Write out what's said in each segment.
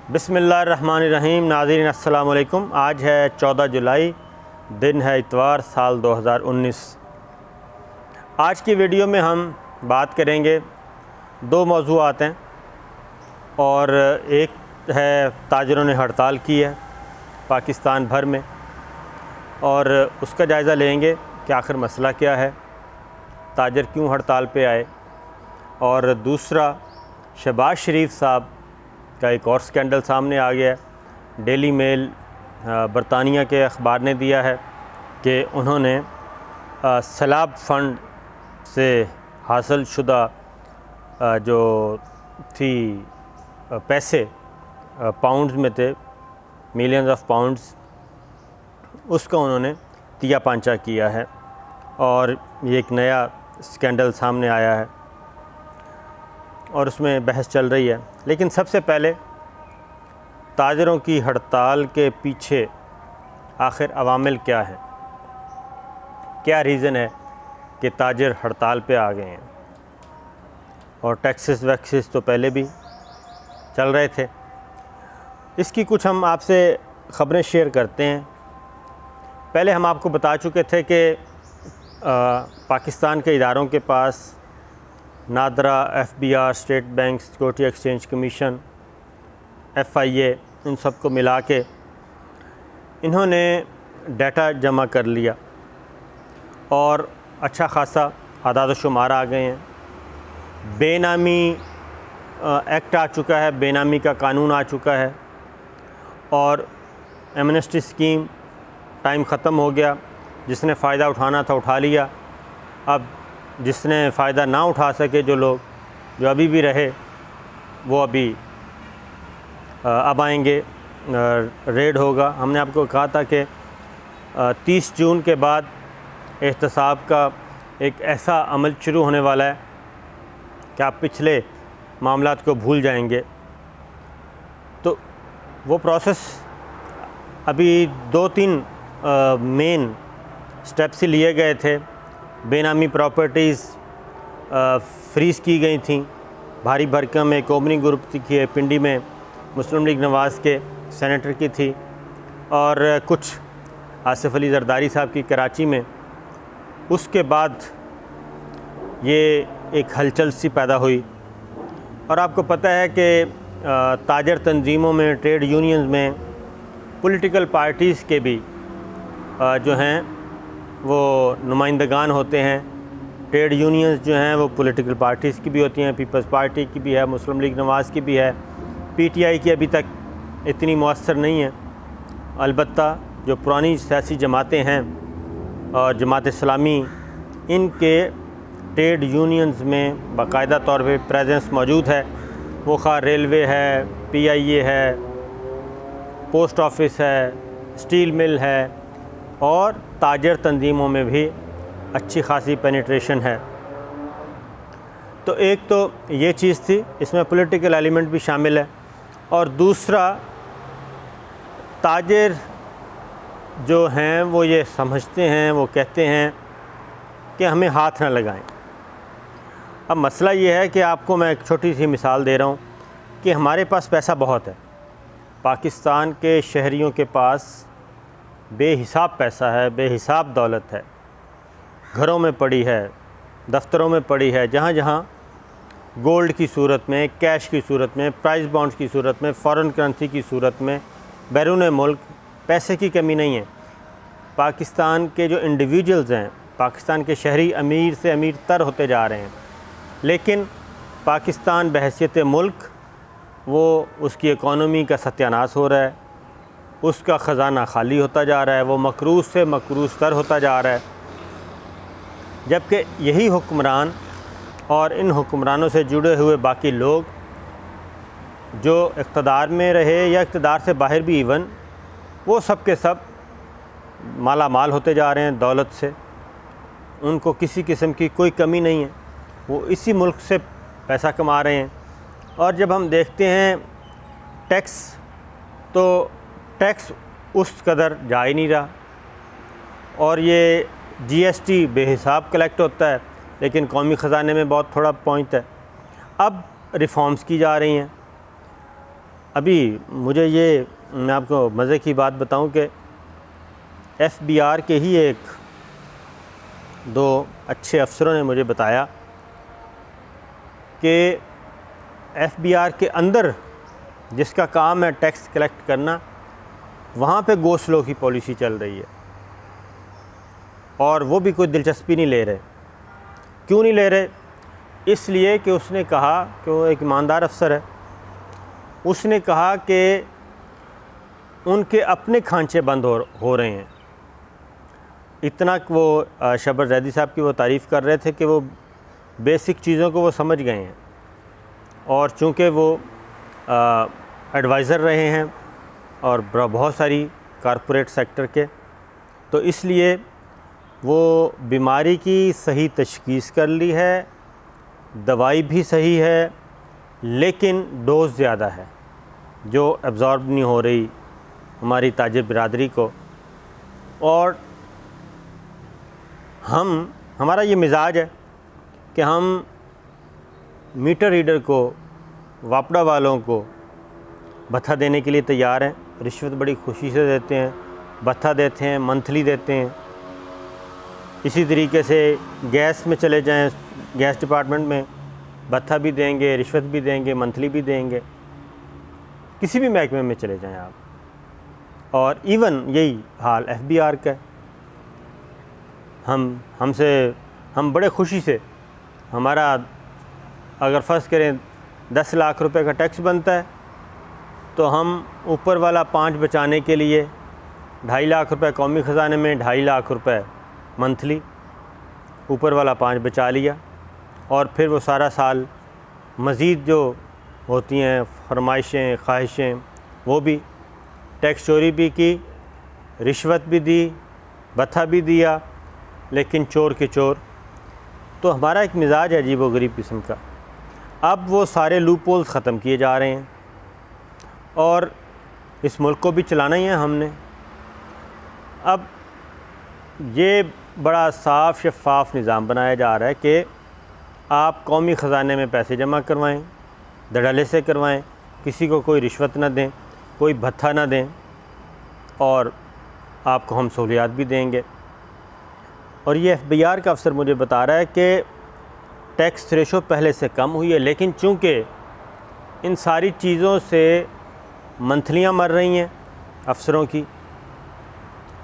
बिस्मिल्लाहिर्रहमानिर्रहीम। नाज़रीन अस्सलाम वालेकुम। आज है 14 जुलाई, दिन है इतवार, साल 2019। आज की वीडियो में हम बात करेंगे, दो मौज़ूआत हैं और एक है ताजरों ने हड़ताल की है पाकिस्तान भर में और उसका जायज़ा लेंगे कि आखिर मसला क्या है, ताजर क्यों हड़ताल पे आए। और दूसरा, शहबाज शरीफ साहब का एक और स्कैंडल सामने आ गया है। डेली मेल बरतानिया के अखबार ने दिया है कि उन्होंने सैलाब फ़ंड से हासिल शुदा जो थी पैसे पाउंड्स में थे, मिलियंस ऑफ पाउंड्स, उसका उन्होंने तिया पांचा किया है और ये एक नया स्कैंडल सामने आया है और उसमें बहस चल रही है। लेकिन सबसे पहले ताजरों की हड़ताल के पीछे आखिर अवामिल क्या हैं, क्या रीज़न है कि ताजर हड़ताल पे आ गए हैं। और टैक्सेस वैक्सेस तो पहले भी चल रहे थे। इसकी कुछ हम आपसे ख़बरें शेयर करते हैं। पहले हम आपको बता चुके थे कि पाकिस्तान के इदारों के पास NADRA, FBR, state bank, security exchange commission, FIA, इन सब को मिला के इन्होंने डाटा जमा कर लिया और अच्छा खासा आदाद शुमार आ गए हैं। बेनामी एक्ट आ चुका है, बेनामी का कानून आ चुका है और एमनेस्टी स्कीम टाइम ख़त्म हो गया। जिसने फ़ायदा उठाना था उठा लिया। अब जिसने फ़ायदा ना उठा सके, जो लोग जो अभी भी रहे, वो अभी अब आएंगे, रेड होगा। हमने आपको कहा था कि 30 जून के बाद एहतसाब का एक ऐसा अमल शुरू होने वाला है कि आप पिछले मामलात को भूल जाएंगे। तो वो प्रोसेस अभी 2-3 मेन स्टेप्स ही लिए गए थे। बेनामी प्रॉपर्टीज़ फ्रीज़ की गई थी। भारी भरकम एक ओपनिंग ग्रुप की पिंडी में मुस्लिम लीग नवाज़ के सेनेटर की थी और कुछ आसिफ अली जरदारी साहब की कराची में। उसके बाद ये एक हलचल सी पैदा हुई और आपको पता है कि ताजर तंजीमों में, ट्रेड यूनियंस में, पॉलिटिकल पार्टीज़ के भी जो हैं वो नुमाइंदगान होते हैं। ट्रेड यूनियंस जो हैं वो पॉलिटिकल पार्टीज़ की भी होती हैं, पीपल्स पार्टी की भी है, मुस्लिम लीग नवाज़ की भी है, PTI की अभी तक इतनी मौसर नहीं है। अलबत्ता जो पुरानी सियासी जमातें हैं और जमात इस्लामी, इनके ट्रेड यूनियंस में बाकायदा तौर पे प्रेजेंस मौजूद है। वो खा रेलवे है, PIA है, पोस्ट ऑफिस है, स्टील मिल है और ताजर तंजीमों में भी अच्छी खासी पेनिट्रेशन है। तो एक तो ये चीज़ थी, इसमें पॉलिटिकल एलिमेंट भी शामिल है। और दूसरा, ताजर जो हैं वो ये समझते हैं, वो कहते हैं कि हमें हाथ ना लगाएं। अब मसला ये है कि आपको मैं एक छोटी सी मिसाल दे रहा हूँ कि हमारे पास पैसा बहुत है। पाकिस्तान के शहरियों के पास बेहिसाब पैसा है, बेहिसाब दौलत है, घरों में पड़ी है, दफ्तरों में पड़ी है, जहाँ जहाँ गोल्ड की सूरत में, कैश की सूरत में, प्राइस बॉन्ड्स की सूरत में, फॉरेन करेंसी की सूरत में, बैरून मुल्क पैसे की कमी नहीं है। पाकिस्तान के जो इंडिविजुअल्स हैं, पाकिस्तान के शहरी अमीर से अमीर तर होते जा रहे हैं, लेकिन पाकिस्तान बहैसियत मुल्क वो उसकी इकॉनमी का सत्यानाश हो रहा है, उसका ख़जाना खाली होता जा रहा है, वो मकरूज़ से मकरूज़ तर होता जा रहा है। जबकि यही हुक्मरान और इन हुक्मरानों से जुड़े हुए बाकी लोग जो इक़्तिदार में रहे या इक़्तिदार से बाहर भी, इवन वो सब के सब माला माल होते जा रहे हैं दौलत से। उनको किसी किस्म की कोई कमी नहीं है, वो इसी मुल्क से पैसा कमा रहे हैं। और जब हम देखते हैं टैक्स, तो टैक्स उस कदर जा ही नहीं रहा और ये GST बेहिसाब कलेक्ट होता है, लेकिन कौमी ख़जाने में बहुत थोड़ा पहुँचता है। अब रिफ़ॉर्म्स की जा रही हैं अभी मुझे ये, मैं आपको मज़े की बात बताऊं कि FBR के ही एक दो अच्छे अफसरों ने मुझे बताया कि FBR के अंदर जिसका काम है टैक्स कलेक्ट करना, वहाँ पे गो स्लो की पॉलिसी चल रही है और वो भी कोई दिलचस्पी नहीं ले रहे। क्यों नहीं ले रहे? इसलिए कि उसने कहा कि वो एक ईमानदार अफसर है, उसने कहा कि उनके अपने खांचे बंद हो रहे हैं। इतना वो शबर जैदी साहब की वो तारीफ़ कर रहे थे कि वो बेसिक चीज़ों को वो समझ गए हैं और चूँकि वो एडवाइज़र रहे हैं और बहुत सारी कारपोरेट सेक्टर के, तो इसलिए वो बीमारी की सही तशख़ीस कर ली है, दवाई भी सही है, लेकिन डोज़ ज़्यादा है जो एब्ज़ॉर्ब नहीं हो रही हमारी ताजिर बिरादरी को। और हमारा ये मिजाज है कि हम मीटर रीडर को, वापडा वालों को भत्ता देने के लिए तैयार हैं। रिश्वत बड़ी खुशी से देते हैं, भत्ता देते हैं, मंथली देते हैं। इसी तरीके से गैस में चले जाएं, गैस डिपार्टमेंट में भत्ता भी देंगे, रिश्वत भी देंगे, मंथली भी देंगे। किसी भी महकमे में चले जाएं आप, और इवन यही हाल FBR का है। हम बड़े खुशी से, हमारा अगर फ़र्ज़ करें 10 लाख रुपए का टैक्स बनता है तो हम ऊपर वाला 5 बचाने के लिए 2.5 लाख रुपए कौमी ख़जाने में, 2.5 लाख रुपए मंथली, ऊपर वाला 5 बचा लिया। और फिर वो सारा साल मज़ीद जो होती हैं फरमाइशें, ख्वाहिशें, वो भी, टैक्स चोरी भी की, रिश्वत भी दी, भत्ता भी दिया, लेकिन चोर के चोर। तो हमारा एक मिजाज है अजीब व गरीब किस्म का। अब वो सारे लूप होल्स ख़त्म किए जा रहे हैं और इस मुल्क को भी चलाना ही है हमने। अब ये बड़ा साफ़ शफ़ाफ़ निज़ाम बनाया जा रहा है कि आप कौमी ख़जाने में पैसे जमा करवाएं, धड़ल्ले से करवाएं, किसी को कोई रिश्वत ना दें, कोई भत्ता ना दें, और आपको हम सहूलियात भी देंगे। और ये FBR का अफसर मुझे बता रहा है कि टैक्स रेशो पहले से कम हुई है, लेकिन चूँकि इन सारी चीज़ों से मंथलियाँ मर रही हैं अफसरों की,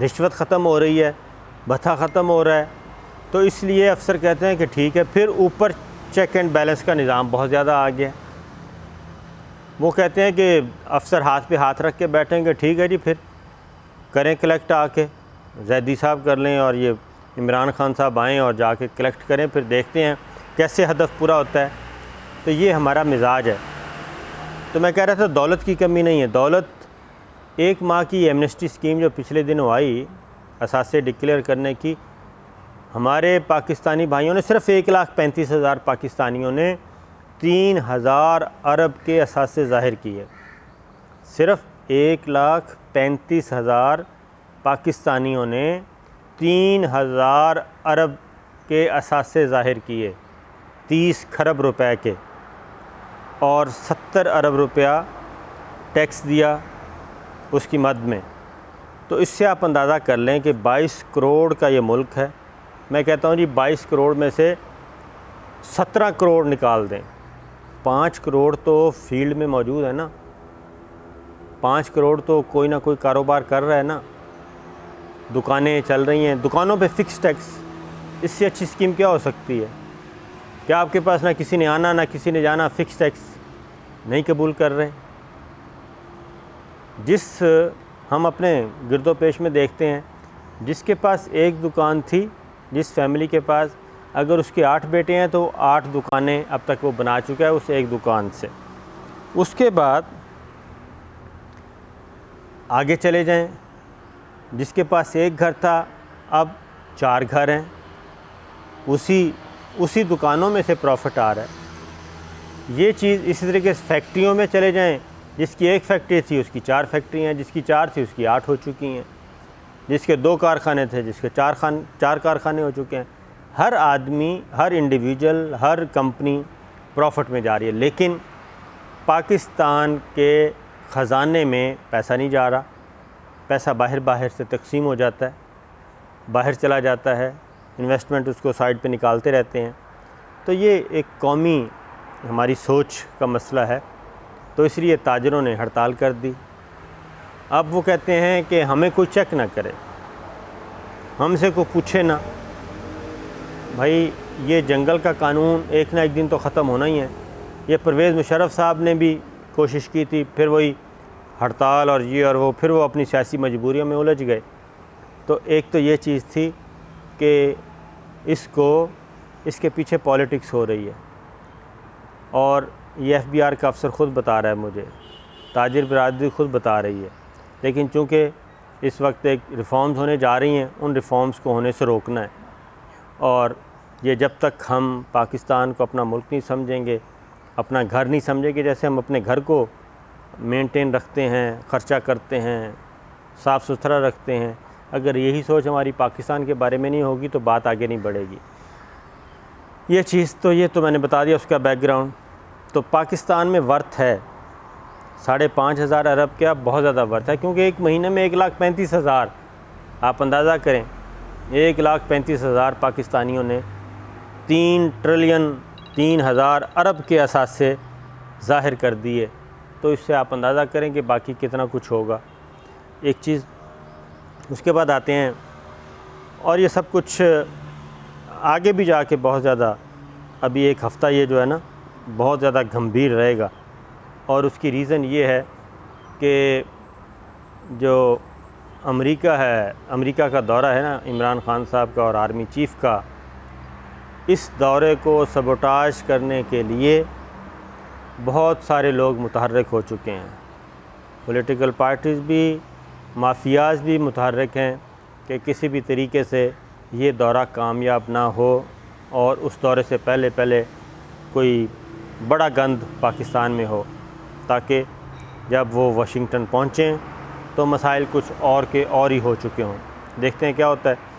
रिश्वत ख़त्म हो रही है, भत्ता ख़त्म हो रहा है, तो इसलिए अफसर कहते हैं कि ठीक है। फिर ऊपर चेक एंड बैलेंस का निज़ाम बहुत ज़्यादा आ गया। वो कहते हैं कि अफसर हाथ पे हाथ रख के बैठेंगे, ठीक है जी, फिर करें कलेक्ट, आके जैदी साहब कर लें और ये इमरान खान साहब आएँ और जाके कलेक्ट करें, फिर देखते हैं कैसे हदफ पूरा होता है। तो ये हमारा मिजाज है। तो मैं कह रहा था दौलत की कमी नहीं है। दौलत, 1 माह की एमनेस्टी स्कीम जो पिछले दिनों आई असासे डिक्लेयर करने की, हमारे पाकिस्तानी भाइयों ने, सिर्फ़ 1,35,000 पाकिस्तानियों ने 3,000 अरब के असासे ज़ाहिर किए। सिर्फ़ 1,35,000 पाकिस्तानियों ने 3,000 अरब के असासे ज़ाहिर किए, 30 खरब रुपए के, और 70 अरब रुपया टैक्स दिया उसकी मद में। तो इससे आप अंदाज़ा कर लें कि 22 करोड़ का ये मुल्क है। मैं कहता हूँ जी 22 करोड़ में से 17 करोड़ निकाल दें, 5 करोड़ तो फील्ड में मौजूद है ना, 5 करोड़ तो कोई ना कोई कारोबार कर रहा है ना, दुकानें चल रही हैं, दुकानों पे फ़िक्स टैक्स। इससे अच्छी स्कीम क्या हो सकती है? क्या आपके पास ना किसी ने आना ना किसी ने जाना, फ़िक्स टैक्स नहीं कबूल कर रहे। हम अपने गिरदो पेश में देखते हैं, जिसके पास एक दुकान थी, जिस फैमिली के पास, अगर उसके 8 बेटे हैं तो 8 दुकानें अब तक वो बना चुका है उस एक दुकान से। उसके बाद आगे चले जाएं, जिसके पास एक घर था अब 4 घर हैं, उसी दुकानों में से प्रॉफिट आ रहा है। ये चीज़ इसी तरीके से फैक्ट्रियों में चले जाएं, जिसकी एक फैक्ट्री थी उसकी 4 फैक्ट्री हैं, जिसकी 4 थी उसकी 8 हो चुकी हैं, जिसके 2 कारखाने थे जिसके 4 कारखाने हो चुके हैं। हर आदमी, हर इंडिविजुअल, हर कंपनी प्रॉफिट में जा रही है। लेकिन पाकिस्तान के ख़जाने में पैसा नहीं जा रहा, पैसा बाहर से तकसीम हो जाता है, बाहर चला जाता है, इन्वेस्टमेंट उसको साइड पे निकालते रहते हैं। तो ये एक कौमी हमारी सोच का मसला है। तो इसलिए ताजरों ने हड़ताल कर दी। अब वो कहते हैं कि हमें कोई चेक ना करे, हमसे कोई पूछे ना। भाई ये जंगल का कानून एक ना एक दिन तो ख़त्म होना ही है। ये परवेज़ मुशर्रफ साहब ने भी कोशिश की थी, फिर वही हड़ताल और ये और वो, फिर वो अपनी सियासी मजबूरियों में उलझ गए। तो एक तो ये चीज़ थी कि इसके पीछे पॉलिटिक्स हो रही है, और ये FBR का अफसर ख़ुद बता रहा है मुझे, ताजिर बिरादरी ख़ुद बता रही है। लेकिन चूँकि इस वक्त एक रिफ़ॉर्म्स होने जा रही हैं, उन रिफ़ॉर्म्स को होने से रोकना है। और ये जब तक हम पाकिस्तान को अपना मुल्क नहीं समझेंगे, अपना घर नहीं समझेंगे, जैसे हम अपने घर को मेंटेन रखते हैं, ख़र्चा करते हैं, साफ़ सुथरा रखते हैं, अगर यही सोच हमारी पाकिस्तान के बारे में नहीं होगी तो बात आगे नहीं बढ़ेगी। ये मैंने बता दिया उसका बैकग्राउंड। तो पाकिस्तान में वर्थ है 5,500 अरब का, बहुत ज़्यादा वर्थ है, क्योंकि एक महीने में 1,35,000, आप अंदाज़ा करें 1,35,000 पाकिस्तानियों ने 3 ट्रिलियन 3,000 अरब के असास से ज़ाहिर कर दिए। तो इससे आप अंदाज़ा करें कि बाकी कितना कुछ होगा। एक चीज़ उसके बाद आते हैं, और ये सब कुछ आगे भी जाके बहुत ज़्यादा, अभी एक हफ़्ता ये जो है ना बहुत ज़्यादा गंभीर रहेगा। और उसकी रीज़न ये है कि जो अमेरिका का दौरा है ना इमरान ख़ान साहब का और आर्मी चीफ़ का, इस दौरे को सबोटाज करने के लिए बहुत सारे लोग मुतहर्रिक हो चुके हैं। पॉलिटिकल पार्टीज़ भी, माफियाज़ भी मुतहर्रिक हैं कि किसी भी तरीके से ये दौरा कामयाब ना हो, और उस दौरे से पहले कोई बड़ा गंद पाकिस्तान में हो, ताकि जब वो वाशिंगटन पहुँचें तो मसाइल कुछ और के और ही हो चुके हों। देखते हैं क्या होता है।